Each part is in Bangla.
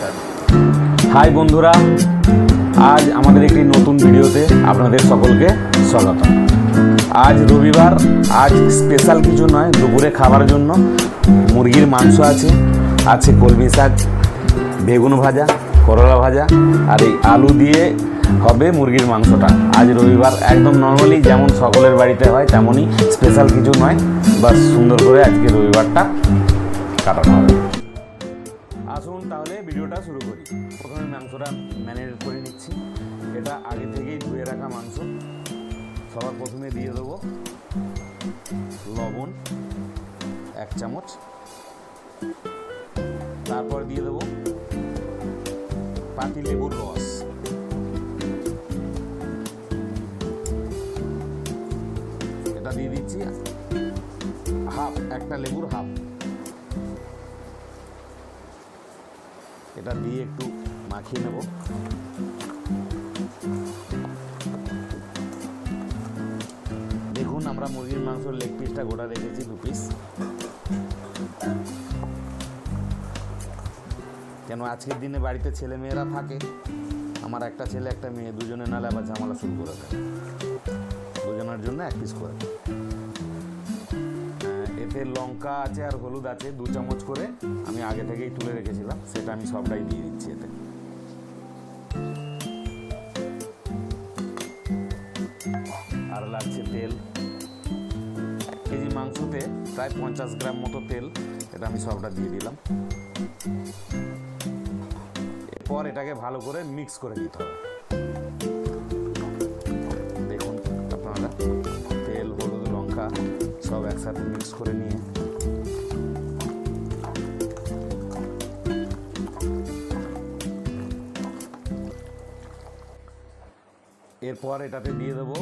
স্টার্ট। হাই বন্ধুরা, আজ আমাদের একটি নতুন ভিডিওতে আপনাদের সকলকে স্বাগত। আজ রবিবার, আজ স্পেশাল কিছু নয়, দুপুরে খাবার জন্য মুরগির মাংস আছে কলমি শাক, বেগুন ভাজা, করলা ভাজা আর এই আলু দিয়ে হবে মুরগির মাংসটা। আজ রবিবার, একদম নর্মালি যেমন সকলের বাড়িতে হয় তেমনই, স্পেশাল কিছু নয়, বাস সুন্দর করে আজকে রবিবারটা কাটানো হবে। আসুন তাহলে ভিডিওটা শুরু করি। প্রথমে মাংসটা ম্যারিনেট করে নিচ্ছি। এটা আগে থেকেই ধুয়ে রাখা মাংস। সবার প্রথমে দিয়ে দেবো লবণ 1 চামচ, তারপর দিয়ে দেবো পাতিলেবুর রস, এটা দিয়ে দিচ্ছি একটা লেবুর হাফ। এটা দিয়ে একটু মাখিয়ে নেব। দেখুন, আমরা মুরগির মাংসের লেগ পিসটা গোটা রেখেছি 2 পিস। কেন আজকের দিনে বাড়িতে ছেলে মেয়েরা থাকে, আমার একটা ছেলে একটা মেয়ে, দুজনে নালে আবার ঝামেলা শুরু করে দেয়। দুজনের জন্য 1 পিস করে। এতে লঙ্কা আছে আর হলুদ আছে 2 চামচ করে, আমি আগে থেকেই তুলে রেখেছিলাম, সেটা আমি সবটাই দিয়ে দিচ্ছি এতে। আর লাগছে তেল। 1 কেজি মাংসতে প্রায় 50 গ্রাম মতো তেল, এটা আমি সবটা দিয়ে দিলাম। এরপর এটাকে ভালো করে মিক্স করে নিতে হবে। দেখুন আপনারা, তেল, হলুদ, লঙ্কা সব একসাথে মিক্স করে নিয়ে এরপর এটাতে দিয়ে দেবো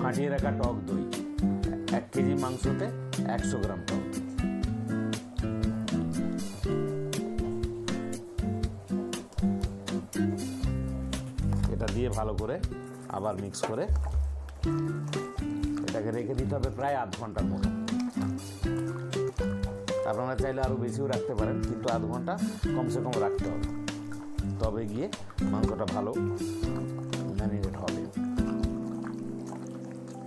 ফাটিয়ে রাখা টক দই। 1 কেজি মাংসতে 100 গ্রাম টক। এটা দিয়ে ভালো করে আবার মিক্স করে এটাকে রেখে দিতে হবে প্রায় আধ ঘন্টার মতো। আপনারা চাইলে আরও বেশিও রাখতে পারেন, কিন্তু আধ ঘন্টা কমসে কম রাখতে হবে, তবে গিয়ে মাংসটা ভালো ম্যারিনেট হবে।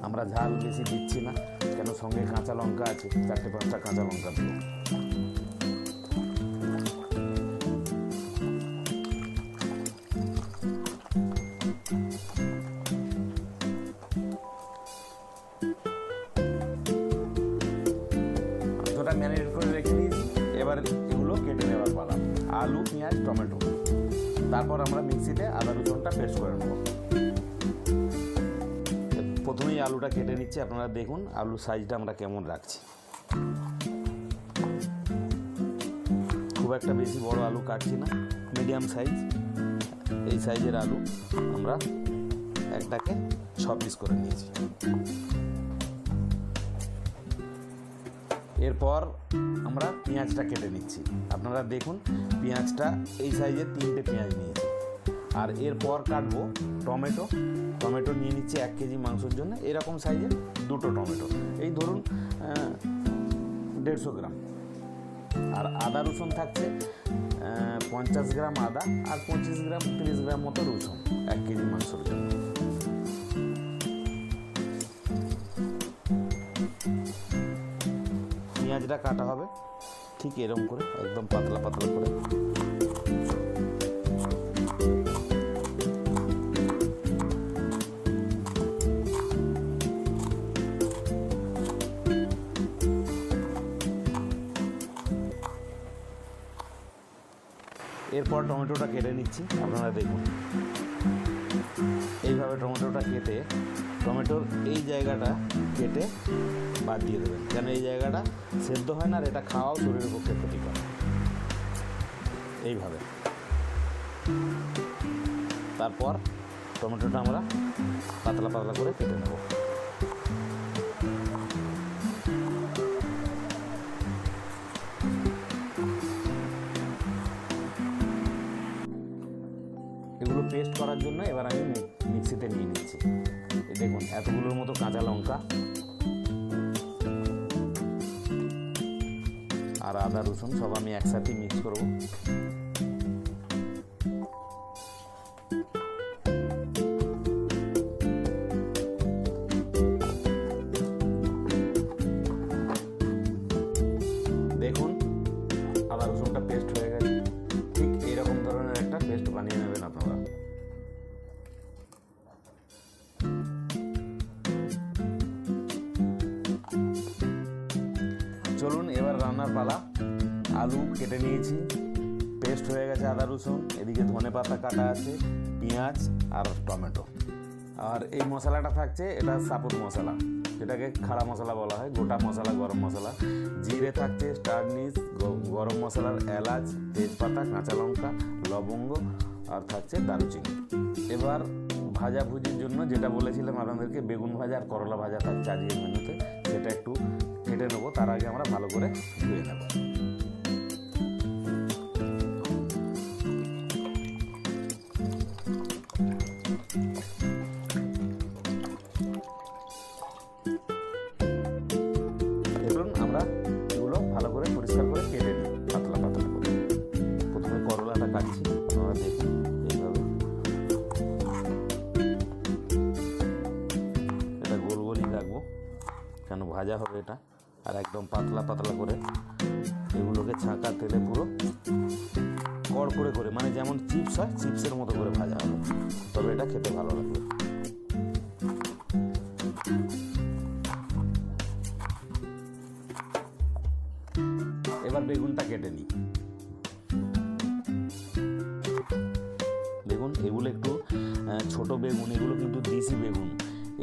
আমরা ঝাল বেশি দিচ্ছি না, কেন সঙ্গে কাঁচা লঙ্কা আছে, 4-5টা কাঁচা লঙ্কা দেবো। মাংসটা ম্যারিনেট করে রেখে দিয়েছি। এবার এগুলো কেটে নেওয়ার পালা। আলু, পেঁয়াজ, টমেটো, তারপর আমরা মিক্সিতে আদা রসুনটা পেস্ট করে নেব। প্রথমেই আলুটা কেটে নিচ্ছি। আপনারা দেখুন আলুর সাইজটা আমরা কেমন রাখছি। খুব একটা বেশি বড় আলু কাটছি না, মিডিয়াম সাইজ। এই সাইজের আলু আমরা একটাকে 6 পিস করে নিয়েছি। এরপর আমরা পেঁয়াজটা কেটে নিচ্ছি। আপনারা দেখুন, পেঁয়াজটা এই সাইজের 3টে পেঁয়াজ নিয়েছি। আর এরপর কাটবো টমেটো নিয়ে নিচ্ছি 1 কেজি মাংসের জন্য, এরকম সাইজের 2টো টমেটো, এই ধরুন 150 গ্রাম। আর আদা রসুন থাকছে 50 গ্রাম আদা আর 30 গ্রাম মতো রসুন 1 কেজি মাংসের জন্য। পেঁয়াজটা কাটা হবে ঠিক এরকম করে, একদম পাতলা পাতলা করে। এরপর টমেটোটা কেটে নিচ্ছি। আপনারা দেখুন এইভাবে টমেটোটা কেটে, টমেটোর এই জায়গাটা কেটে বাদ দিয়ে দেবেন, কেন এই জায়গাটা সেদ্ধ হয় না আর এটা খাওয়াও শরীরের পক্ষে ক্ষতিকর। এইভাবে তারপর টমেটোটা আমরা পাতলা পাতলা করে কেটে নেব। এগুলো পেস্ট করার জন্য এবার আমি মিক্সিতে নিয়ে নিচ্ছি। এই দেখুন এতগুলোর মতো কাঁচা লঙ্কা আর আদা রসুন সব আমি একসাথে মিক্স করব। পেস্ট হয়ে গেছে আদা রসুন, এদিকে ধনে পাতা কাটা আছে, পেঁয়াজ আর টমেটো। আর এই মশলাটা থাকছে, এটা সাপুর মশলা, যেটাকে খাড়া মশলা বলা হয়, গোটা মশলা, গরম মশলা। জিরে থাকছে, স্টার নিস, গরম মশলার এলাচ, তেজপাতা, কাঁচা লঙ্কা, লবঙ্গ, আর থাকছে দারুচিনি। এবার ভাজাভুজির জন্য যেটা বলেছিলাম আপনাদেরকে, বেগুন ভাজা আর করলা ভাজা থাকছে আজকের মেনুতে, সেটা একটু কেটে নেবো। তার আগে আমরা ভালো করে ধুয়ে নেব। দেখুন আমরা এগুলো ভালো করে পরিষ্কার করে কেটে নিই পাতলা পাতলা করে। প্রথমে করলাটা কাটছি, আপনারা দেখুন এইভাবে। এটা গোল গোলই রাখবো, কেন ভাজা হবে এটা। আর একদম পাতলা পাতলা করে এগুলোকে ছাঁকা তেলে পুরো কড় করে, মানে যেমন চিপস হয় চিপসের মতো করে ভাজা হবে, তবে এটা খেতে ভালো লাগবে। এবার বেগুনটা কেটে নিই। দেখুন এগুলো একটু ছোট বেগুন, এগুলো কিন্তু দেশি বেগুন।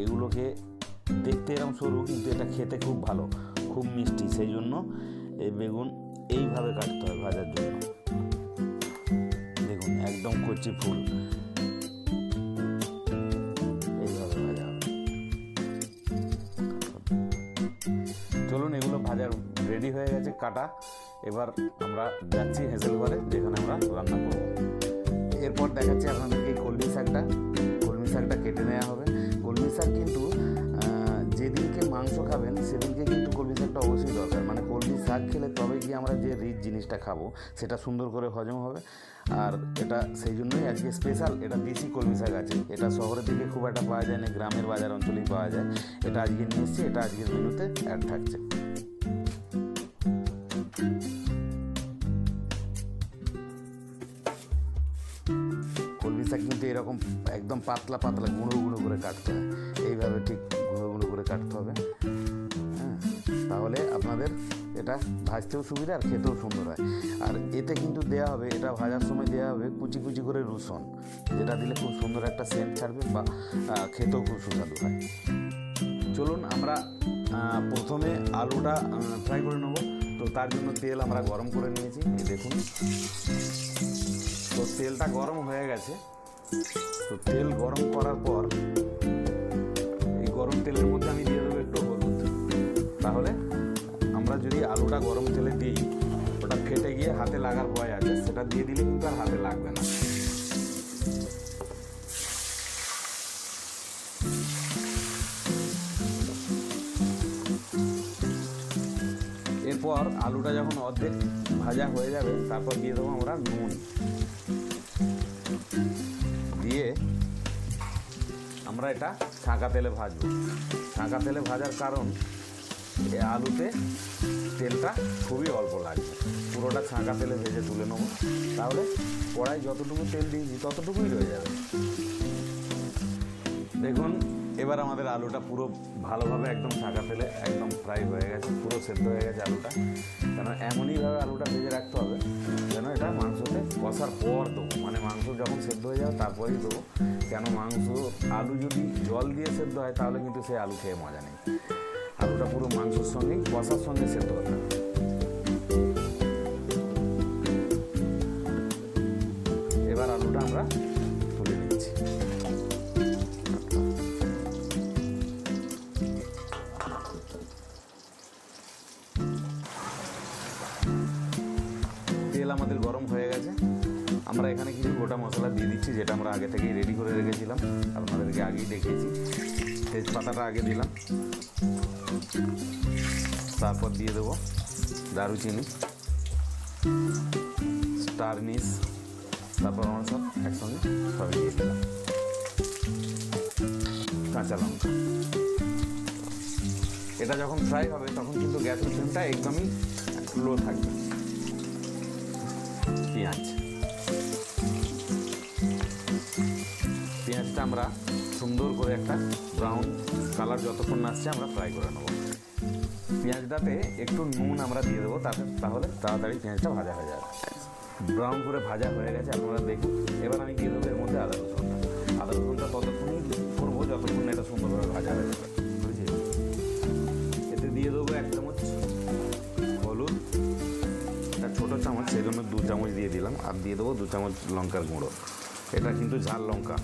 এগুলোকে দেখতে এরকম সরু, কিন্তু এটা খেতে খুব ভালো, খুব মিষ্টি। সেই জন্য এই বেগুন এইভাবে কাটতে হয় ভাজার জন্য। দেখুন একদম কচি ফুল, এইভাবে ভাজা হবে। চলুন, এগুলো ভাজার রেডি হয়ে গেছে কাটা। এবার আমরা যাচ্ছি হেঁসেল ঘরে, যেখানে আমরা রান্না করব। এরপর দেখাচ্ছি আপনাদেরকে কলমি শাকটা। কলমি শাকটা কেটে নেওয়া হবে। কলমি শাক কিন্তু যেদিনকে মাংস খাবেন সেদিনকে কিন্তু কলমি শাকটা অবশ্যই দরকার। মানে কলমি শাক খেলে তবে গিয়ে আমরা যে রিচ জিনিসটা খাবো সেটা সুন্দর করে হজম হবে। আর এটা সেই জন্যই আজকে স্পেশাল, এটা দেশি কলমি শাক আছে। এটা শহরের দিকে খুব একটা পাওয়া যায় না, গ্রামের বাজার অঞ্চলেই পাওয়া যায়। এটা আজকে নিয়ে এসেছি, এটা আজকের মেনুতে অ্যাড থাকছে। কলমি শাক কিন্তু এরকম একদম পাতলা পাতলা গুঁড়ো গুঁড়ো করে কাটতে হয়, এইভাবে ঠিক গুঁড়ো গুঁড়ো করে কাটতে হবে। হ্যাঁ, তাহলে আপনাদের এটা ভাজতেও সুবিধা আর খেতেও সুন্দর হয়। আর এতে কিন্তু দেওয়া হবে, এটা ভাজার সময় দেওয়া হবে কুচি কুচি করে রসুন, যেটা দিলে খুব সুন্দর একটা সেন্ট ছাড়বে বা খেতেও খুব সুস্বাদু হয়। চলুন আমরা প্রথমে আলুটা ফ্রাই করে নেব। তো তার জন্য তেল আমরা গরম করে নিয়েছি, এই দেখুন। তো তেলটা গরম হয়ে গেছে। তো তেল গরম করার পর এই গরম তেলের মধ্যে আমি দিয়ে দেবো একটু হলুদ। তাহলে আমরা যদি আলুটা গরম তেলে দিই, ওটা ফেটে গিয়ে হাতে লাগার ভয় আছে, সেটা দিয়ে দিলে কিন্তু আর হাতে লাগবে না। এরপর আলুটা যখন অর্ধেক ভাজা হয়ে যাবে, তারপর দিয়ে দেবো আমরা নুন। দিয়ে আমরা এটা ছাঁকা তেলে ভাজবো। ছাঁকা তেলে ভাজার কারণ এই আলুতে তেলটা খুবই অল্প লাগবে, পুরোটা ছাঁকা তেলে ভেজে তুলে নেবো। তাহলে কড়াই যতটুকু তেল দিয়েছি ততটুকুই রয়ে যাবে। দেখুন এবার আমাদের আলুটা পুরো ভালোভাবে একদম ছাঁকা তেলে একদম ফ্রাই হয়ে গেছে, পুরো সেদ্ধ হয়ে গেছে আলুটা। কেন এমনইভাবে আলুটা ভেজে রাখতে হবে যেন এটা মাংসতে কষার পর দেবো, মানে মাংস যখন সেদ্ধ হয়ে যাবে তারপরেই দেবো। কেন মাংস আলু যদি জল দিয়ে সেদ্ধ হয় তাহলে কিন্তু সেই আলু খেয়ে মজা নেই। আলুটা পুরো মাংসের সঙ্গেই কষার সঙ্গে সেদ্ধ হতে হবে। এবার আলুটা আমরা তুলে নিচ্ছি। তেল আমাদের গরম হয়ে গেছে। আমরা এখানে কিছু গোটা মশলা দিয়ে দিচ্ছি, যেটা আমরা আগে থেকেই রেডি করে রেখেছিলাম, আপনাদেরকে আগেই দেখিয়েছি। তেজপাতাটা আগে দিলাম, তারপর দিয়ে দেবো দারুচিনি, স্টার নিস, তারপর আমরা সব একসঙ্গে সবই দিয়ে দিলাম। কাঁচা লঙ্কা। এটা যখন ফ্রাই হবে তখন কিন্তু গ্যাসের ফ্লেমটা একদমই লো থাকবে। পেঁয়াজটা আমরা সুন্দর করে একটা ব্রাউন কালার যতক্ষণ না আসছে আমরা ফ্রাই করে নেব। পেঁয়াজটাতে একটু নুন আমরা দিয়ে দেবো, তাহলে তাড়াতাড়ি পেঁয়াজটা ভাজা হয়ে যাবে। ব্রাউন করে ভাজা হয়ে গেছে, আপনারা দেখুন। এবার আমি দিয়ে দেবো এর মধ্যে আদা রসুনটা ততক্ষণই করবো যতক্ষণ এটা সুন্দরভাবে ভাজা হয়ে যাবে, বুঝলি। এতে দিয়ে দেবো 1 চামচ হলুদ, এটা ছোটো চামচ সেই জন্য 2 চামচ দিয়ে দিলাম। আর দিয়ে দেবো 2 চামচ লঙ্কার গুঁড়ো, এটা কিন্তু ঝাল লঙ্কা।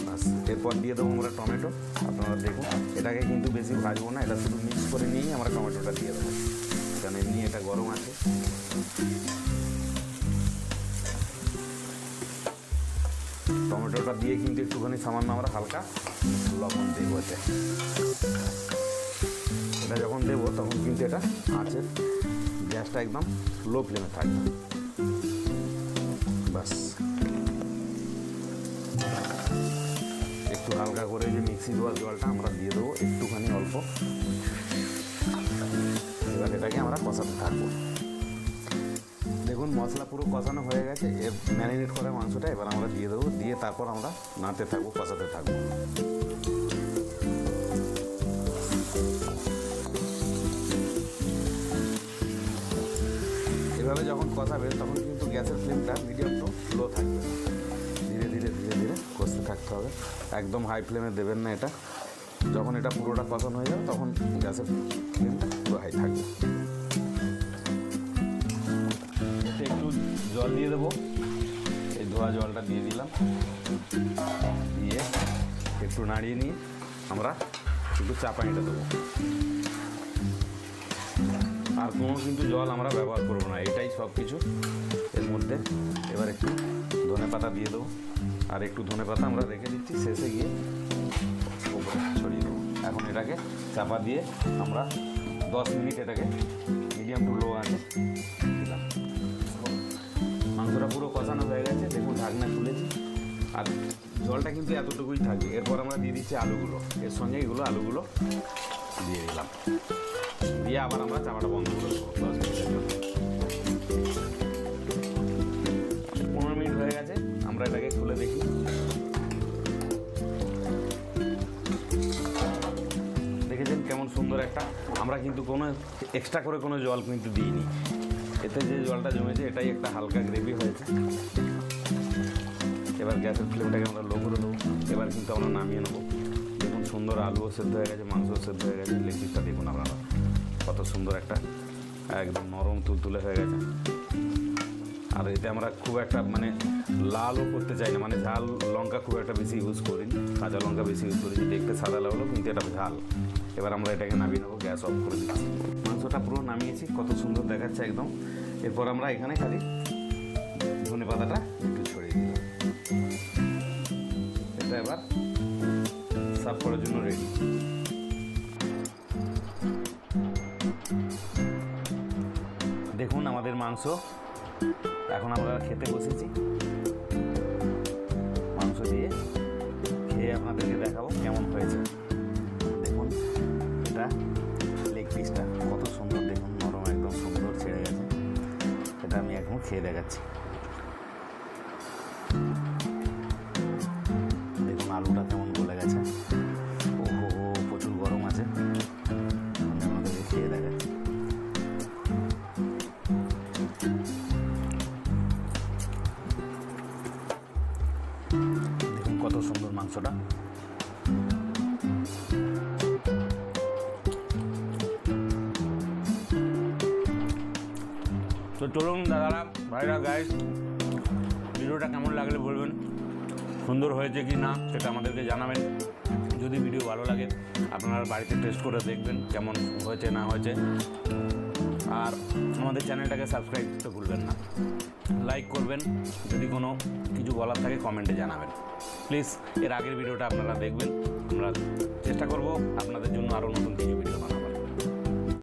বাস, এরপর দিয়ে দেবো আমরা টমেটো। আপনারা দেখুন, এটাকে কিন্তু বেশি ভাজবো না, এটা শুধু মিক্স করে নিয়েই আমরা টমেটোটা দিয়ে দেবো, কারণ এমনি এটা গরম আছে। টমেটোটা দিয়ে কিন্তু একটুখানি সামান্য আমরা হালকা লবণ দেবো এতে। এটা যখন দেবো তখন কিন্তু এটা আঁচের গ্যাসটা একদম লো ফ্লেমে থাকবে। বাস, একটু হালকা করে যে মিক্সি দেওয়ার জলটা আমরা দিয়ে দেবো একটুখানি অল্প। এবার এটাকে আমরা কষাতে থাকবো। দেখুন মশলা পুরো কষানো হয়ে গেছে, এর ম্যারিনেট করা মাংসটা এবার আমরা দিয়ে দেবো, দিয়ে তারপর আমরা নাড়তে থাকবো, কষাতে থাকবো। এভাবে যখন কষাবে তখন কিন্তু গ্যাসের ফ্লেমটা মিডিয়াম টু লো থাকবে, ধীরে ধীরে ধীরে ধীরে কষতে থাকতে হবে, একদম হাই ফ্লেমে দেবেন না। এটা যখন এটা পুরোটা কষানো হয়ে যাবে তখন গ্যাসের ফ্লেমটা পুরো হাই থাকবে। এতে একটু জল দিয়ে দেবো, এই ধোয়া জলটা দিয়ে দিলাম, দিয়ে একটু নাড়িয়ে নিয়ে আমরা একটু চাপা এটা দেবো। আর কোনো কিন্তু জল আমরা ব্যবহার করবো না, এটাই সব কিছু এর মধ্যে। এবার একটু ধনেপাতা দিয়ে দেবো, আর একটু ধনেপাতা আমরা রেখে দিচ্ছি, শেষে গিয়ে উপরে ছড়িয়ে দেবো। এখন এটাকে চাপা দিয়ে আমরা 10 মিনিট এটাকে মিডিয়াম টু লো আঁচে দিলাম। মাংসটা পুরো কষানো হয়ে গেছে, দেখুন ঢাকনা খুলেছি, আর জলটা কিন্তু এতটুকুই থাকবে। এরপর আমরা দিয়ে দিচ্ছি আলুগুলো, এর সঙ্গে এগুলো আলুগুলো দিয়ে দিলাম, দিয়ে আবার আমরা চাপাটা বন্ধ করে দেবো 10 মিনিটের জন্য। 15 মিনিট হয়ে গেছে, আমরা এটাকে খুলে দেখি। দেখেছেন কেমন সুন্দর একটা, আমরা কিন্তু কোনো এক্সট্রা করে কোনো জল কিন্তু দিইনি, এতে যে জলটা জমেছে এটাই একটা হালকা গ্রেভি হয়েছে। এবার গ্যাসের ফ্লেমটাকে আমরা লো করে দেবো। এবার কিন্তু আমরা নামিয়ে নেবো। দেখুন সুন্দর আলুও সেদ্ধ হয়ে গেছে, মাংসও সেদ্ধ হয়ে গেছে, লেগ পিসটা দেখুন আপনারা কত সুন্দর একটা একদম নরম তুলতুলে হয়ে গেছে। আর এতে আমরা খুব একটা মানে লালও করতে চাই না, মানে ঝাল লঙ্কা খুব একটা বেশি ইউজ করিনি, কাঁচা লঙ্কা বেশি ইউজ করেছি, দেখতে সাদা লাগলো কিন্তু এটা ঝাল। এবার আমরা এটাকে নামিয়ে নেবো, গ্যাস অফ করে দিচ্ছি। মাংসটা পুরো নামিয়েছি, কত সুন্দর দেখাচ্ছে একদম। এরপর আমরা এখানে খালি ধনেপাতাটা একটু ছড়িয়ে দিলাম, এটা এবার সার্ভ করার জন্য রেডি। দেখুন আমাদের মাংস, এখন আমরা খেতে বসেছি। মাংস দিয়ে খেয়ে আপনাদেরকে দেখাবো কেমন হয়েছে। দেখুন এটা লেগ পিসটা কত সুন্দর, দেখুন নরম একদম সুন্দর ছেড়ে গেছে। এটা আমি এখন খেয়ে দেখাচ্ছি। দেখুন আলুটা কেমন গলে গেছে, ওহো প্রচুর গরম আছে, আমি আপনাদেরকে খেয়ে দেখাচ্ছি। দেখুন কত সুন্দর মাংসটা। তো চলুন দাদারা ভাইরা গাইস, ভিডিওটা কেমন লাগলে বলবেন, সুন্দর হয়েছে কি না সেটা আমাদেরকে জানাবেন। যদি ভিডিও ভালো লাগে আপনারা বাড়িতে টেস্ট করে দেখবেন কেমন হয়েছে না হয়েছে। আর আমাদের চ্যানেলটাকে সাবস্ক্রাইব করতে ভুলবেন না, লাইক করবেন, যদি কোনো কিছু বলার থাকে কমেন্টে জানাবেন প্লিজ। এর আগের ভিডিওটা আপনারা দেখবেন, আমরা চেষ্টা করব আপনাদের জন্য আরও নতুন কিছু ভিডিও বানাবো।